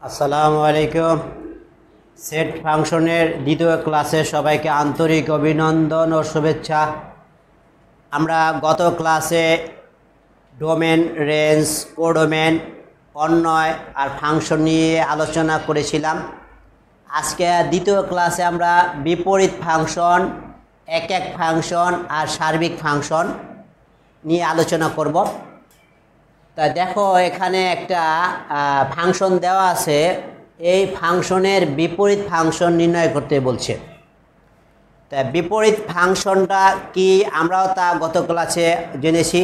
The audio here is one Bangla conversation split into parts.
আসসালামু আলাইকুম। সেট ফাংশনের দ্বিতীয় ক্লাসে সবাইকে আন্তরিক অভিনন্দন ও শুভেচ্ছা। আমরা গত ক্লাসে ডোমেন, রেঞ্জ, কোডোমেন, অন্বয় আর ফাংশন নিয়ে আলোচনা করেছিলাম। আজকে দ্বিতীয় ক্লাসে আমরা বিপরীত ফাংশন, এক ফাংশন আর সার্বিক ফাংশন নিয়ে আলোচনা করব। তা দেখো, এখানে একটা ফাংশন দেওয়া আছে, এই ফাংশনের বিপরীত ফাংশন নির্ণয় করতে বলছে। তা বিপরীত ফাংশনটা কি আমরাও তা গত ক্লাসে জেনেছি।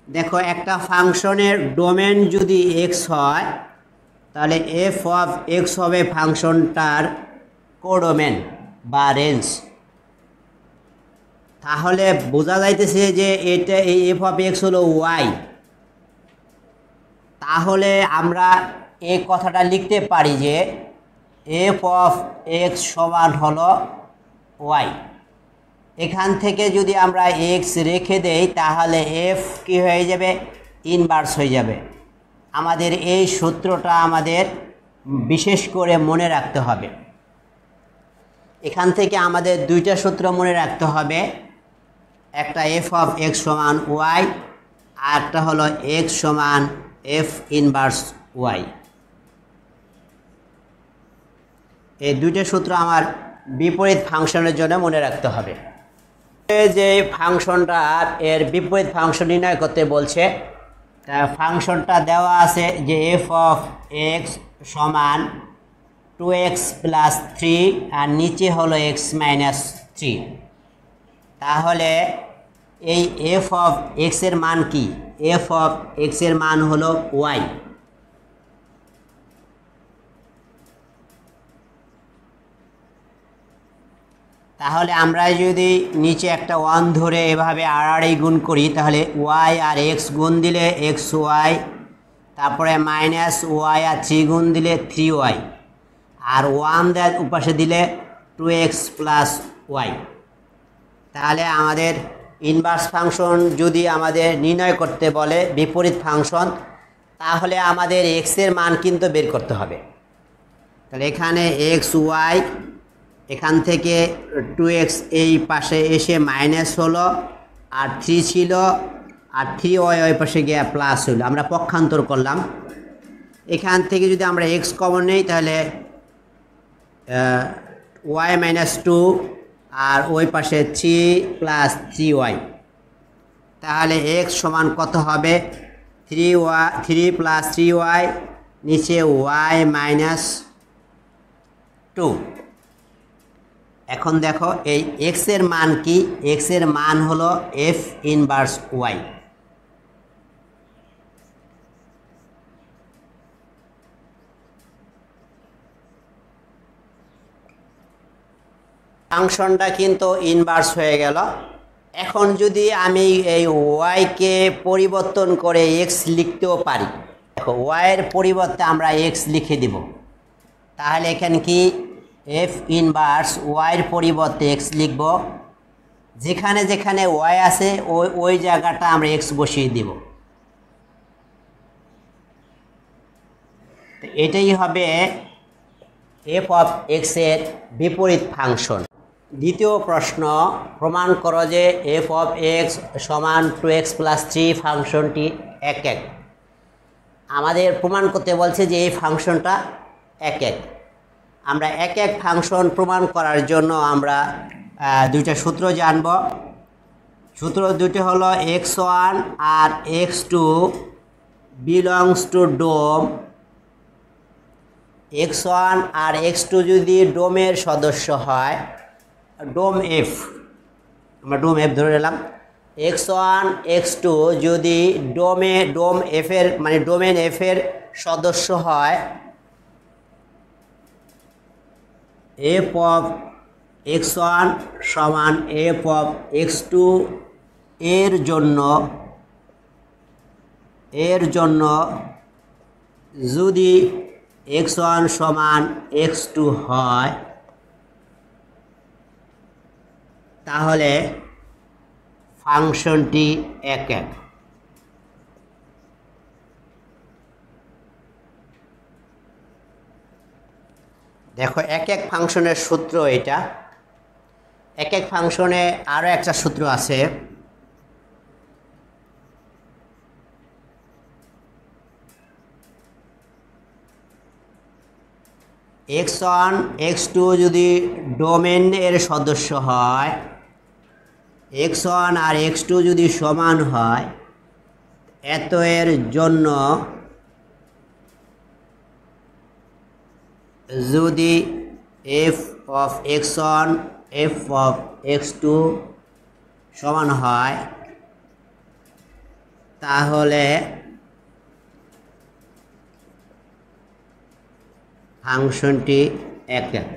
দেখো, একটা ফাংশনের ডোমেন যদি এক্স হয় তাহলে এফ অফ এক্স হবে ফাংশনটার কোডোমেন বা রেঞ্জ। তাহলে বোঝা যাইতেছে যে এটা এই এফ অফ এক্স হলো ওয়াই। তাহলে আমরা এই কথাটা লিখতে পারি যে এফ অফ এক্স সমান হলো ওয়াই। এখান থেকে যদি আমরা এক্স রেখে দেই তাহলে এফ কি হয়ে যাবে, ইনভার্স হয়ে যাবে। আমাদের এই সূত্রটা আমাদের বিশেষ করে মনে রাখতে হবে। এখান থেকে আমাদের দুইটা সূত্র মনে রাখতে হবে, একটা এফ অফ এক্স সমান ওয়াই আর একটা হলো এক্স সমান এফ ইনভার্স ওয়াই। এই দুইটা সূত্র আমার বিপরীত ফাংশনের জন্য মনে রাখতে হবে। যে ফাংশনটা এর বিপরীত ফাংশন নির্ণয় করতে বলছে, তা ফাংশনটা দেওয়া আছে যে এফ অফ এক্স সমান 2x প্লাস 3 আর নিচে হলো x মাইনাস 3। তাহলে এই এফ অফ এক্স এর মান কি? এফ অফ এক্স এর মান হলো ওয়াই। তাহলে আমরা যদি নিচে একটা 1 ধরে এভাবে আড়াআড়ি গুণ করি তাহলে ওয়াই আর এক্স গুণ দিলে এক্স ওয়াই, তারপরে মাইনাস ওয়াই আর 3 গুণ দিলে 3y, আর 1 দেয় উপাশে দিলে 2x প্লাস ওয়াই। তাহলে আমাদের ইনভার্স ফাংশন যদি আমাদের নির্ণয় করতে বলে বিপরীত ফাংশন, তাহলে আমাদের এক্স এর মান কিন্তু বের করতে হবে। তাহলে এখানে এক্স ওয়াই, এখান থেকে 2x এই পাশে এসে মাইনাস হলো, আর 3 ছিল আর 3y ওই পাশে গিয়ে প্লাস হলো। আমরা পক্ষান্তর করলাম। এখান থেকে যদি আমরা এক্স কমন নেই তাহলে ওয়াই মাইনাস 2 আর ওই পাশে 3 প্লাস 3y। তাহলে এক্স সমান কত হবে? 3 প্লাস 3y, নিচে ওয়াই মাইনাস 2। এখন দেখো এই এক্স এর মান কি? এক্স এর মান হলো এফ ইনভার্স ওয়াই। ফাংশনটা কিন্তু ইনভার্স হয়ে গেল। এখন যদি আমি এই ওয়াইকে পরিবর্তন করে এক্স লিখতেও পারি, দেখো ওয়াইয়ের পরিবর্তে আমরা এক্স লিখে দিব। তাহলে এখানে কি এফ ইনভার্স ওয়াইয়ের পরিবর্তে এক্স লিখব। যেখানে যেখানে ওয়াই আছে ওই জায়গাটা আমরা এক্স বসিয়ে দিব। তো এটাই হবে এফ অফ এক্স এর বিপরীত ফাংশন। দ্বিতীয় প্রশ্ন, প্রমাণ করো যে এফ অফ এক্স সমান 2x প্লাস 3 ফাংশনটি এক। আমাদের প্রমাণ করতে বলছে যে এই ফাংশনটা এক। আমরা এক ফাংশন প্রমাণ করার জন্য আমরা দুইটা সূত্র জানব। সূত্র দুটি হলো x1 আর x2 belongs to dome. x1 আর x2 যদি ডোমের সদস্য হয়, ডোম এফ, আমরা ডোম এফ ধরে নিলাম। x1 x2 যদি ডোম এফ এর মানে ডোমেন এফ এর সদস্য হয়, এফ অফ x1 সমান এফ অফ x2 এর জন্য যদি x1 সমান x2 হয় তাহলে ফাংশনটি এক। দেখো এক এক ফাংশনের সূত্র এটা, এক এক ফাংশনে আরও একটা সূত্র আছে। x1 x2 যদি ডোমেনের সদস্য হয়, x1 আর x2 যদি সমান হয়, এত এর জন্য যদি f of x1 f of x2 সমান হয়, তাহলে ফাংশনটি এক এক।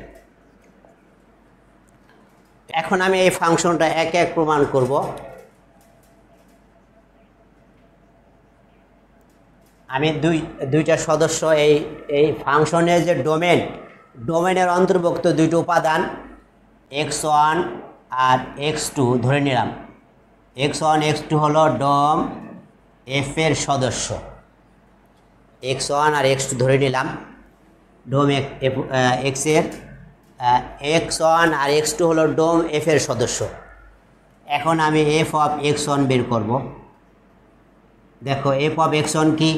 এখন আমি এই ফাংশনটা এক এক প্রমাণ করব। আমি দুইটা সদস্য এই ফাংশনের যে ডোমেনের অন্তর্ভুক্ত দুইটা উপাদান x1 আর x2 ধরে নিলাম। x1 x2 হলো ডোম f এর সদস্য, x1 আর x2 ধরে নিলাম ডোম x এর, x1 আর x2 হলো ডোম f এর সদস্য। এখন আমি f of x1 বের করব। দেখো f of x1 কি,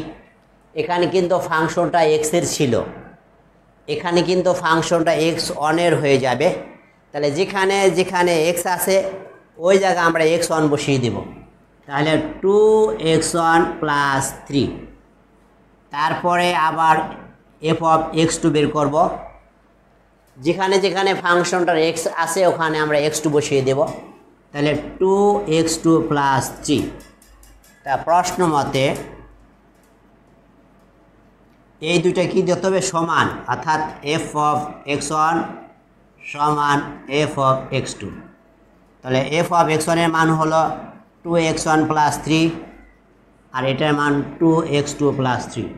এখানে কিন্তু ফাংশনটা x এর ছিল, এখানে কিন্তু ফাংশনটা x1 এর হয়ে যাবে। তাহলে যেখানে যেখানে x আছে ওই জায়গায় আমরা x1 বসিয়ে দেব। তাহলে 2x1 + 3, তারপরে আবার f of x2 বের করব। যেখানে যেখানে ফাংশনটার x আছে ওখানে আমরা x2 বসিয়ে দেব। তাহলে 2x2 + 3। তা প্রশ্ন মতে এই দুইটা কি দিতে হবে? সমান, অর্থাৎ f of x1 সমান f of x2। তাহলে f of x1 এর মান হলো 2x1 + 3 আর এটার মান 2x2 + 3।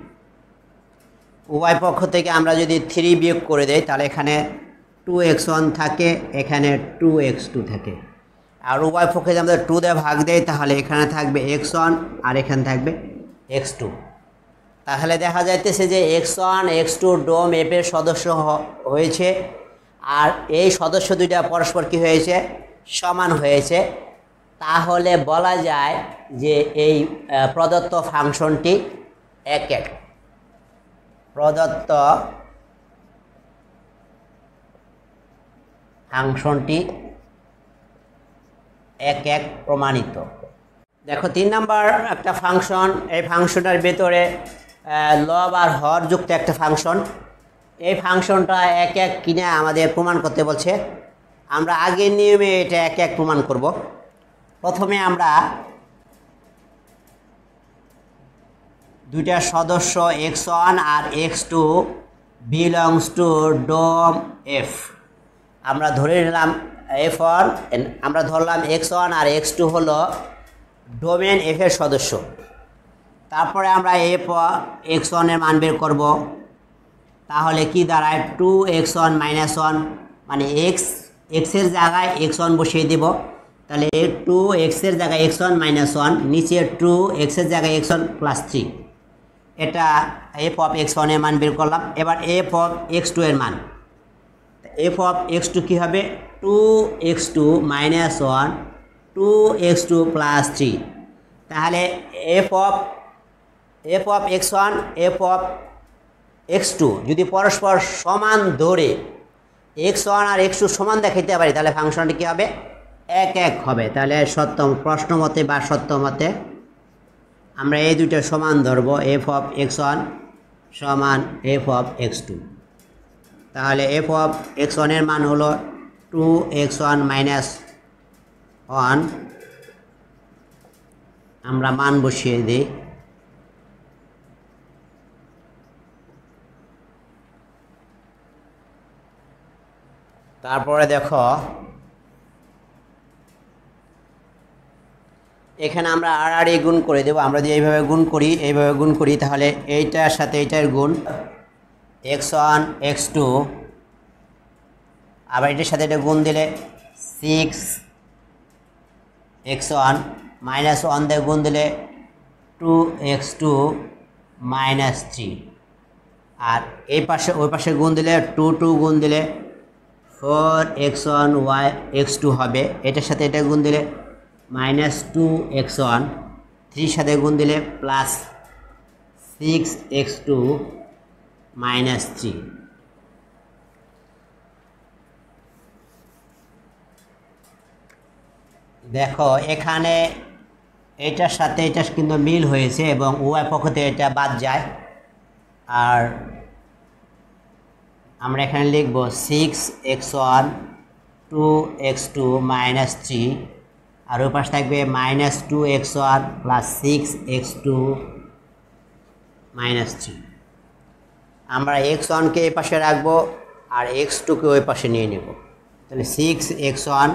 উভয় পক্ষ থেকে আমরা যদি 3 বিয়োগ করে দেই তাহলে এখানে 2x1 থাকে, এখানে 2x2 থাকে। আর উভয় পক্ষে যদি আমরা 2 দিয়ে ভাগ দেই তাহলে এখানে থাকবে x1 আর এখানে থাকবে x2। তাহলে দেখা যাইতেছে যে x1 x2 ডোম f এর সদস্য হয়েছে, আর এই সদস্য দুইটা পরস্পর কি হয়েছে? সমান হয়েছে। তাহলে বলা যায় যে এই প্রদত্ত ফাংশনটি এক এক। প্রদত্ত ফাংশনটি এক এক প্রমাণিত। দেখো 3 নাম্বার একটা ফাংশন, এই ফাংশনটার ভেতরে লব আর হর যুক্ত একটা ফাংশন। এই ফাংশনটা এক এক কিনা আমাদের প্রমাণ করতে বলছে। আমরা আগের নিয়মে এটা এক এক প্রমাণ করব। প্রথমে আমরা দুইটা সদস্য x1 আর x2 belongs to dom f, আমরা ধরে নিলাম f1, আমরা ধরলাম x1 আর x2 হলো ডোমেন f এর সদস্য। তারপরে আমরা f x1 এর মান বের করব। তাহলে কি দাঁড়ায়? 2x1 - 1, মানে x এর জায়গায় x1 বসিয়ে দেব। তাহলে 2x এর জায়গায় x1 - 1, নিচে 2x এর জায়গায় x1 + 3। এটা f of x1 এর মান বের করলাম। এবার f of x2 এর মান, f of x2 কি হবে? 2x2 - 1 2x2 + 3। তাহলে f of x1 f of x2 যদি পরস্পর সমান ধরে x1 আর x2 সমান দেখাইতে পারি তাহলে ফাংশনটি কী হবে? এক এক হবে। তাহলে প্রশ্ন মতে বা সত্য মতে আমরা এই দুটো সমান ধরব, f of x1 সমান f of x2। তাহলে f of x1 এর মান হলো 2x1 - 1, আমরা মান বসিয়ে দিই। তারপরে দেখো এখানে আমরা আর গুণ করে দেবো। আমরা যদি এইভাবে গুণ করি তাহলে এইটার সাথে এইটার গুণ x1 x2, আবার এটার সাথে এটা গুণ দিলে 6x1 - 1 দিয়ে গুণ দিলে 2x2 - 3। আর এই পাশে ওই পাশে গুণ দিলে 2 গুণ দিলে 4x1 x2 হবে। এটার সাথে এটা গুণ দিলে -2x1, 3 সাথে গুণ দিলে +6x2 -3। দেখো এখানে এটার সাথে এটা কিন্তু মিল হয়েছে এবং উভয় পক্ষ থেকে এটা বাদ যায়। আর আমরা এখানে লিখব 6x1 2x2 -3, আর ওই পাশে থাকবে -2x1 + 6x2 -3। আমরা x1কে এই পাশে রাখবো আর x2কে ওই পাশে নিয়ে নেব। তাহলে 6x1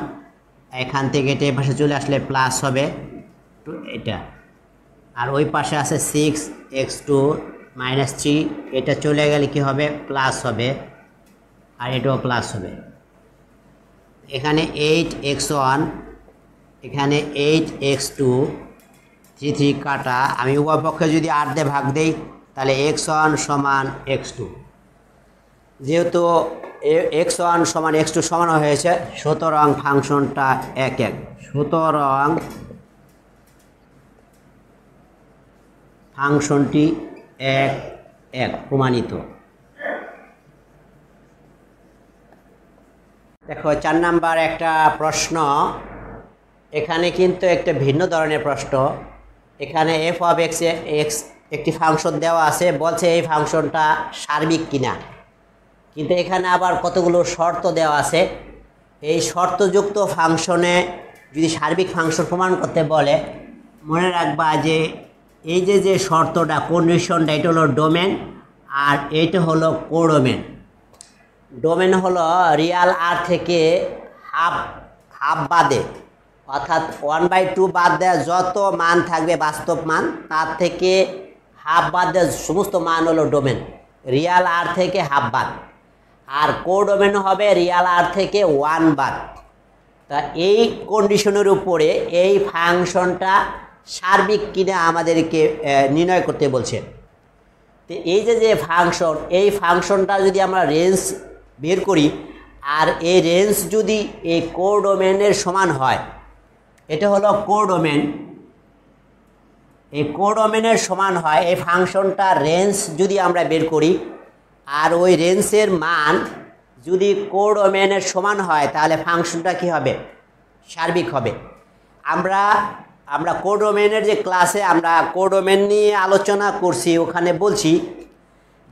এখান থেকে এটা এই পাশে চলে আসলে প্লাস হবে এটা, আর ওই পাশে আছে 6x2 -3, এটা চলে গেলে কি হবে প্লাস হবে, আর এটাও প্লাস হবে। এখানে 8x1 এখানে 8x2, 3 3 কাটা। আমি উভয় পক্ষে যদি 8 দিয়ে ভাগ দেই তাহলে x1 = x2। যেহেতু x1 = x2 সমান হয়েছে, সুতরাং ফাংশনটা 1 1, সুতরাং ফাংশনটি 1 1 প্রমাণিত। দেখো 4 নাম্বার একটা প্রশ্ন, এখানে কিন্তু একটা ভিন্ন ধরনের প্রশ্ন। এখানে f(x) একটি ফাংশন দেওয়া আছে, বলছে এই ফাংশনটা সার্বিক কিনা, কিন্তু এখানে আবার কতগুলো শর্ত দেওয়া আছে। এই শর্তযুক্ত ফাংশনে যদি সার্বিক ফাংশন প্রমাণ করতে বলে, মনে রাখবা যে এই যে শর্তটা কন্ডিশনটা এটা হলো ডোমেন, আর এইটা হলো কোডোমেন। ডোমেন হলো রিয়াল আর থেকে হাফ বাদে, অর্থাৎ 1/2 বাদ দেওয়া যত মান থাকবে বাস্তব মান, তার থেকে হাফ বাদ দেওয়া সমস্ত মান হলো ডোমেন, রিয়াল আর থেকে হাফ বাদ। আর কোডোমেন হবে রিয়াল আর থেকে 1 বাদ। তা এই কন্ডিশনের উপরে এই ফাংশনটা সার্বিক কিনা আমাদেরকে নির্ণয় করতে বলছে। তো এই যে ফাংশন, এই ফাংশনটা যদি আমরা রেঞ্জ বের করি, আর এই রেঞ্জ যদি এই কোডোমেনের সমান হয়, এটা হলো কোডোমেন, এই কোডোমেনের সমান হয়, এই ফাংশনটার রেঞ্জ যদি আমরা বের করি আর ওই রেঞ্জের মান যদি কোডোমেনের সমান হয়, তাহলে ফাংশনটা কি হবে সার্বিক হবে। আমরা কোডোমেনের যে ক্লাসে আমরা কোডোমেন নিয়ে আলোচনা করছি, ওখানে বলছি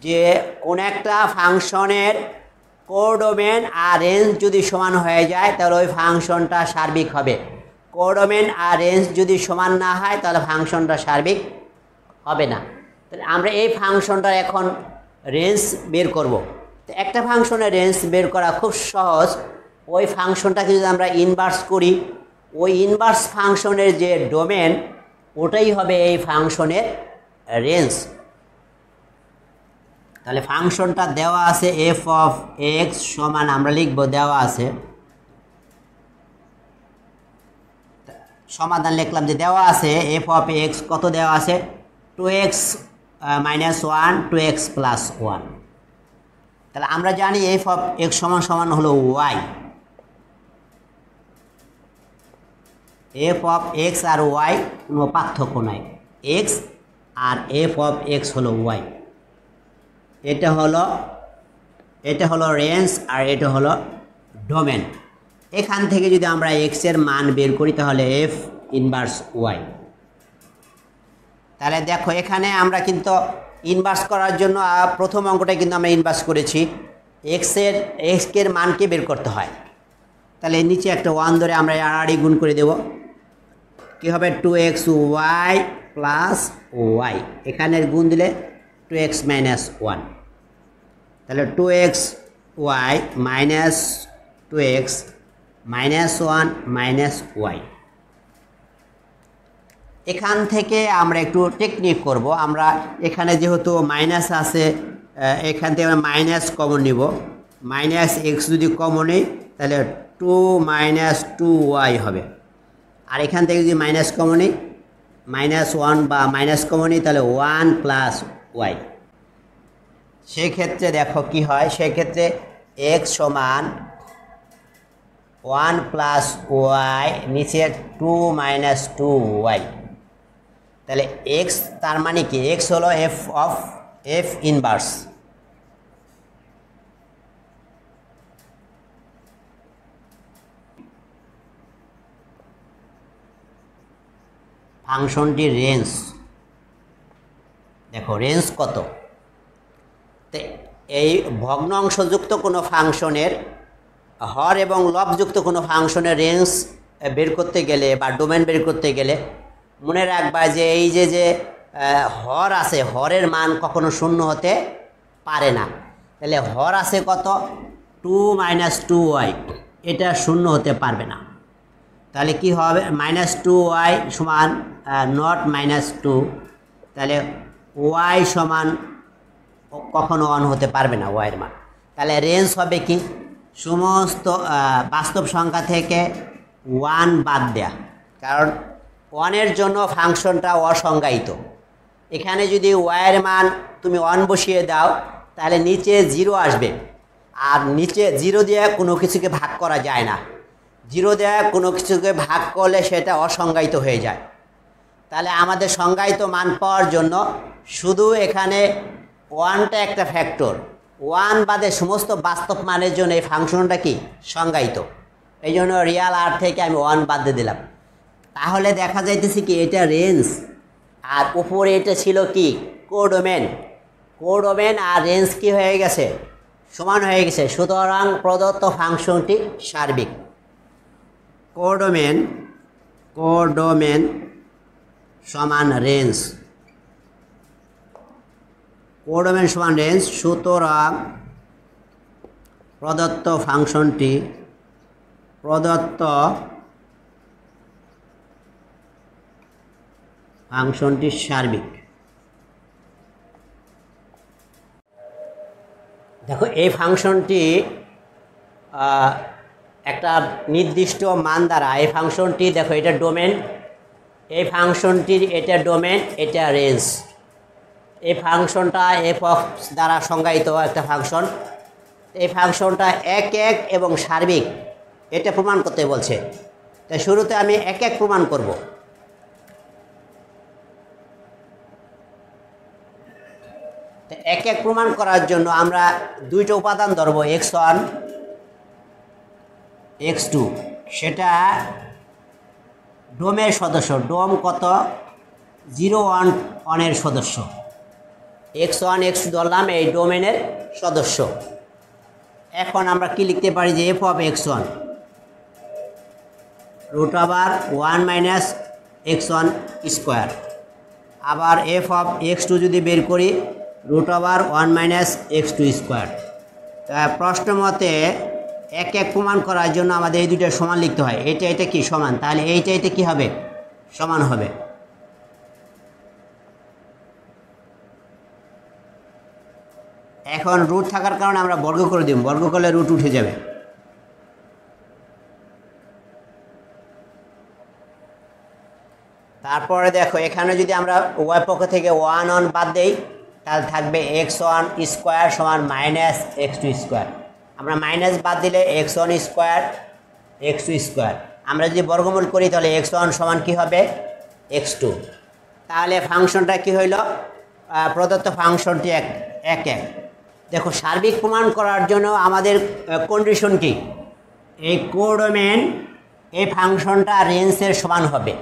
যে কোন একটা ফাংশনের কোডোমেন আর রেঞ্জ যদি সমান হয়ে যায় তাহলে ওই ফাংশনটা সার্বিক হবে। কোডোমেন আর রেঞ্জ যদি সমান না হয় তাহলে ফাংশনটা সার্বিক হবে না। তাহলে আমরা এই ফাংশনটার এখন রেঞ্জ বের করব। তো একটা ফাংশনের রেঞ্জ বের করা খুব সহজ। ওই ফাংশনটাকে যদি আমরা ইনভার্স করি, ওই ইনভার্স ফাংশনের যে ডোমেন ওটাই হবে এই ফাংশনের রেঞ্জ। তাহলে ফাংশনটা দেওয়া আছে f(x) সমান, আমরা লিখব দেওয়া আছে, সমাধান লিখলাম যে দেওয়া আছে f(x) কত দেওয়া আছে 2x - 1 2x + 1। তাহলে আমরা জানি f(x) সমান হলো y, f(x) আর y কোনো পার্থক্য নাই, x আর f(x) হলো y। এটা হলো রেঞ্জ আর এটা হলো ডোমেন। এখান থেকে যদি আমরা x এর মান বের করি তাহলে f ইনভার্স y। তাহলে দেখো এখানে আমরা কিন্তু ইনভার্স করার জন্য প্রথম অঙ্কটা কিন্তু আমরা ইনভার্স করেছি, x এর মানকে বের করতে হয়। তাহলে নিচে একটা 1 ধরে আমরা আড়াআড়ি গুণ করে দেব, কি হবে 2xy + y, এখানের গুণ দিলে 2x - 1, তাহলে 2xy - 2x - 1 - y। এখান থেকে আমরা একটু টেকনিক করব। আমরা এখানে যেহেতু মাইনাস আছে, এখান থেকে আমরা মাইনাস কমন নিব, -x যদি কমন নিই তাহলে 2 - 2y হবে। আর এখান থেকে যদি মাইনাস কমন নিই, -1 বা মাইনাস কমন নিই তাহলে 1 + y। সেক্ষেত্রে দেখো কি হয়, সেক্ষেত্রে এক্স সমান 1 প্লাস ওয়াই, নিচে 2 মাইনাস 2y। তাহলে এক্স তার মানে কি, এক্স হলো এফ ইনভার্স। ফাংশনটির রেঞ্জ দেখো, রেঞ্জ কত। তো এই ভগ্নাংশযুক্ত কোনো ফাংশনের, হর এবং লবযুক্ত কোনো ফাংশনের রেঞ্জ বের করতে গেলে বা ডোমেন বের করতে গেলে মনে রাখবা যে এই যে হর আছে, হরের মান কখনো শূন্য হতে পারে না। তাহলে হর আছে কত, 2 মাইনাস 2y, এটা শূন্য হতে পারবে না। তাহলে কি হবে, মাইনাস 2y সমান নট মাইনাস 2, তাহলে y সমান কখনো 1 হতে পারবে না ওয়াইয়ের মান। তাহলে রেঞ্জ হবে কি, সমস্ত বাস্তব সংখ্যা থেকে 1 বাদ দেয়া, কারণ 1-এর জন্য ফাংশনটা অসংজ্ঞায়িত। এখানে যদি ওয়াইয়ের মান তুমি 1 বসিয়ে দাও তাহলে নিচে 0 আসবে, আর নিচে 0 দিয়ে কোনো কিছুকে ভাগ করা যায় না। 0 দিয়ে কোনো কিছুকে ভাগ করলে সেটা অসংজ্ঞায়িত হয়ে যায়। তাহলে আমাদের সংজ্ঞায়িত মান পাওয়ার জন্য শুধু এখানে 1টা একটা ফ্যাক্টর, 1 বাদে সমস্ত বাস্তব মানের জন্য এই ফাংশনটা কি সংজ্ঞায়িত। এই জন্য রিয়াল আর থেকে আমি 1 বাদ দিয়ে দিলাম। তাহলে দেখা যাইতেছে কি, এটা রেঞ্জ, আর উপরে এটা ছিল কি কোডোমেন। কোডোমেন আর রেঞ্জ কি হয়ে গেছে, সমান হয়ে গেছে। সুতরাং প্রদত্ত ফাংশনটি সার্বিক। কোডোমেন সমান রেঞ্জ, কোডোমেন সমান রেঞ্জ। সুতরাং প্রদত্ত ফাংশনটি সার্বিক। দেখো এই ফাংশনটি একটা নির্দিষ্ট মান দ্বারা, এই ফাংশনটি দেখো এটা ডোমেন, এই ফাংশনটির এটা ডোমেন, এটা রেঞ্জ। এই ফাংশনটা এফ অফ দ্বারা সংজ্ঞায়িত একটা ফাংশন। এই ফাংশনটা এক এবং সার্বিক, এটা প্রমাণ করতে বলছে। তাই শুরুতে আমি এক প্রমাণ করব। এক প্রমাণ করার জন্য আমরা দুইটা উপাদান ধরবো, x1 x2। সেটা ডোমের সদস্য, ডোম কত 0 1 1-এর সদস্য। x1 x2 ধরলাম এই ডোমেনের সদস্য। এখন আমরা কি লিখতে পারি যে f of x1 √1 minus x1 square, আবার f অফ x2 যদি বের করি √1 মাইনাস x2 স্কোয়ার। প্রশ্ন মতে এক প্রমাণ করার জন্য আমাদের এই দুটো সমান লিখতে হয়। এটা কি সমান, তাহলে এইটা কি হবে, সমান হবে। এখন রুট থাকার কারণে আমরা বর্গ করে দিব, বর্গ করলে রুট উঠে যাবে। তারপরে দেখো এখানে যদি আমরা ওয়াই পক্ষ থেকে 1 1 বাদ দেই তাহলে থাকবে x1 স্কোয়ার সমান মাইনাস x2 স্কোয়ার। আমরা মাইনাস বাদ দিলে x1 স্কোয়ার x2 স্কোয়ার। আমরা যদি বর্গমূল করি তাহলে x1 সমান কি হবে, x2। তাহলে ফাংশনটা কি হইল, প্রদত্ত ফাংশনটি এক। দেখো সার্বিক প্রমাণ করার জন্য আমাদের কন্ডিশন কি, এই কোডোমেন এই ফাংশনটা রেঞ্জের সমান হবে।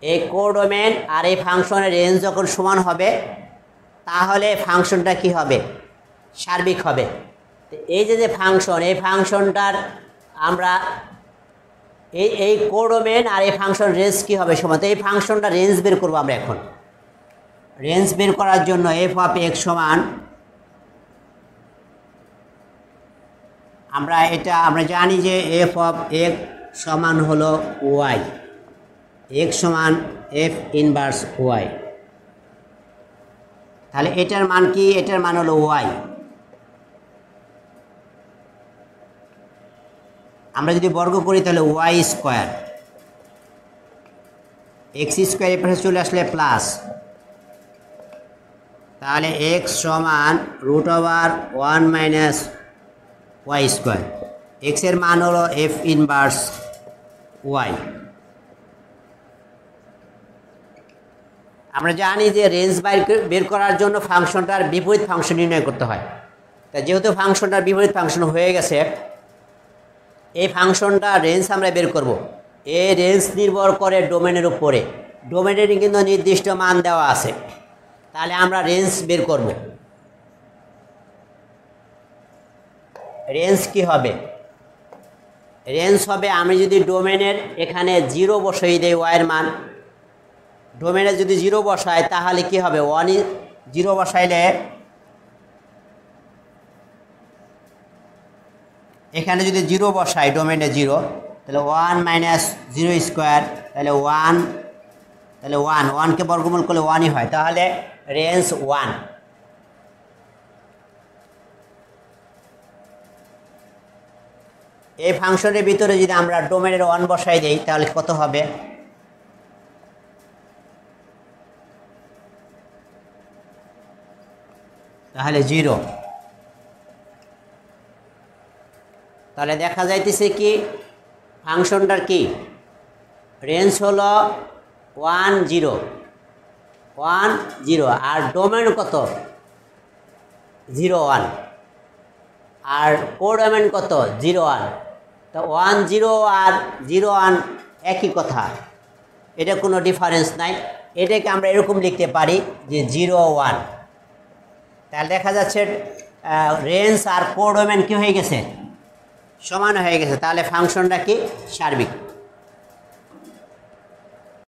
এই কোডোমেন আর এই ফাংশনের রেঞ্জ যখন সমান হবে তাহলে ফাংশনটা কি হবে, সার্বিক হবে। এই যে ফাংশন, এই ফাংশনটার আমরা এই কোডোমেন আর এই ফাংশন রেঞ্জ কি হবে সমান। তো এই ফাংশনটা রেঞ্জ বের করবো আমরা। এখন রেঞ্জ বের করার জন্য এফ অফ এক্স সমান, আমরা জানি যে এফ অফ এক্স সমান হলো ওয়াই, এক্স সমান এফ ইনভার্স ওয়াই। তাহলে এটার মান কি, এটার মান হলো ওয়াই। আমরা যদি বর্গ করি তাহলে ওয়াই স্কোয়ার, এক্স স্কোয়ার এর পাশে চলে আসলে প্লাস তাহলে এক্স সমান root over 1 minus Y square. এক্সের মান হলো এফ ইনভার্স ওয়াই। আমরা জানি যে রেঞ্জ বের করার জন্য ফাংশনটার বিপরীত ফাংশন নির্ণয় করতে হয়। তা যেহেতু ফাংশনটার বিপরীত ফাংশন হয়ে গেছে, এই ফাংশনটা রেঞ্জ আমরা বের করব। এই রেঞ্জ নির্ভর করে ডোমেনের উপরে, ডোমেনের কিন্তু নির্দিষ্ট মান দেওয়া আছে। তাহলে আমরা রেঞ্জ বের করব। রেঞ্জ কি হবে? রেঞ্জ হবে, আমি যদি ডোমেনের এখানে 0 বসাই দেই, ওয়াইয়ের মান ডোমেনে যদি 0 বসায় তাহলে কি হবে? 0 বসাইলে এখানে যদি 0 বসাই ডোমেনে 0, তাহলে 1 মাইনাস 0 স্কোয়ার, তাহলে 1, তাহলে 1কে বর্গমূল করলে 1ই হয়। তাহলে রেঞ্জ 1। এই ফাংশনের ভিতরে যদি আমরা ডোমেনের 1 বসাই দেই তাহলে কত হবে? তাহলে 0। তাহলে দেখা যাইতেছে কি ফাংশনটার কি রেঞ্জ হলো 1 0 1 0, আর ডোমেন কত? 0 1, আর কোডোমেন কত? 0 1। তো 1 0 আর 0 1 একই কথা, এটা কোনো ডিফারেন্স নাই। এটাকে আমরা এরকম লিখতে পারি যে 0 1। তাহলে দেখা যাচ্ছে রেঞ্জ আর কোডোমেন কি হয়ে গেছে? সমান হয়ে গেছে। তাহলে ফাংশনটা কি সার্বিক।